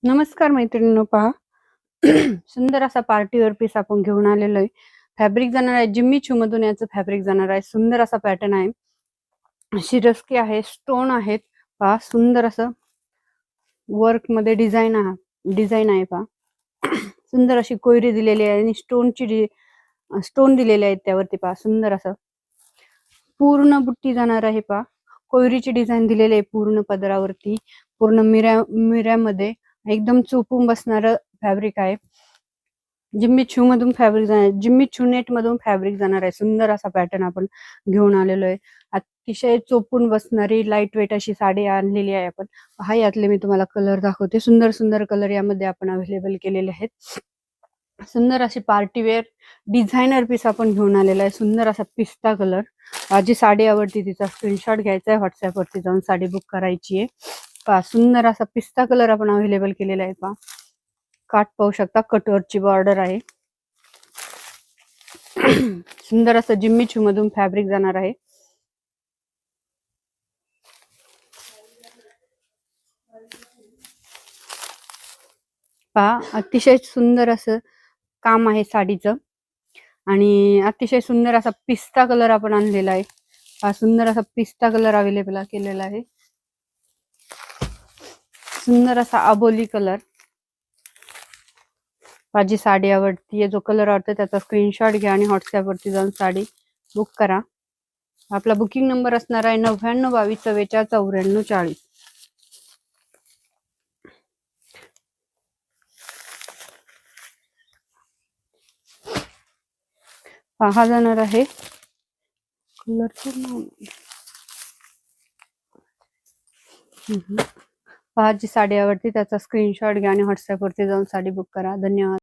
नमस्कार मैत्रिणींनो, पहा सुंदर असा पार्टीवेअर पीस आपण घेऊन आलेलो आहे. फॅब्रिक जाणार आहे जिम्मी चू मधून, याचं फॅब्रिक जाणार आहे. सुंदर असा पॅटर्न आहे, शिरस्की आहे, स्टोन आहेत. पहा सुंदर असं वर्क मध्ये डिझाईन आहे. पहा सुंदर अशी कोयरी दिलेली आहे आणि स्टोन दिलेले आहेत त्यावरती. पहा सुंदर असं पूर्ण बुट्टी जाणार आहे. पहा कोयरीची डिझाईन दिलेली आहे पूर्ण पदरावरती, पूर्ण मिऱ्यामध्ये एकदम चोपून बसणारं फॅब्रिक आहे. जिम्मी चू मधून फॅब्रिक जाणार, जिम्मी चू नेट मधून फॅब्रिक जाणार आहे. सुंदर असा पॅटर्न आपण घेऊन आलेलो आहे. अतिशय चोपून बसणारी लाईट वेट अशी साडी आणलेली आहे आपण. हा यातले मी तुम्हाला कलर दाखवते. सुंदर सुंदर कलर यामध्ये आपण अवेलेबल केलेले आहेत. सुंदर अशी पार्टीवेअर डिझायनर पीस आपण घेऊन आलेला आहे. सुंदर असा पिस्ता कलर. जी साडी आवडती तिचा स्क्रीनशॉट घ्यायचा आहे, व्हॉट्सअप वरती जाऊन साडी बुक करायची आहे. पहा सुंदर असा पिस्ता कलर आपण अवेलेबल केलेला आहे. पहा काट पाहू शकता, कटवर्कची बॉर्डर आहे. सुंदर असं जिम्मी चू मधून फॅब्रिक जाणार आहे. पहा अतिशय सुंदर असं काम आहे साडीचं आणि अतिशय सुंदर असा पिस्ता कलर आपण आणलेला आहे. हा सुंदर असा पिस्ता कलर अवेलेबल केलेला आहे. सुंदर असा अबोली कलर. माझी साडी आवडतीये, जो कलर आवडतो त्याचा स्क्रीनशॉट घ्या आणि व्हॉट्सअप वरती जाऊन साडी बुक करा. आपला बुकिंग नंबर असणार आहे 9922444440. हा जाणार आहे कलरचं नाव. पहा जी साडी आवडती त्याचा स्क्रीनशॉट घ्या आणि व्हॉट्सअप वरती जाऊन साडी बुक करा. धन्यवाद.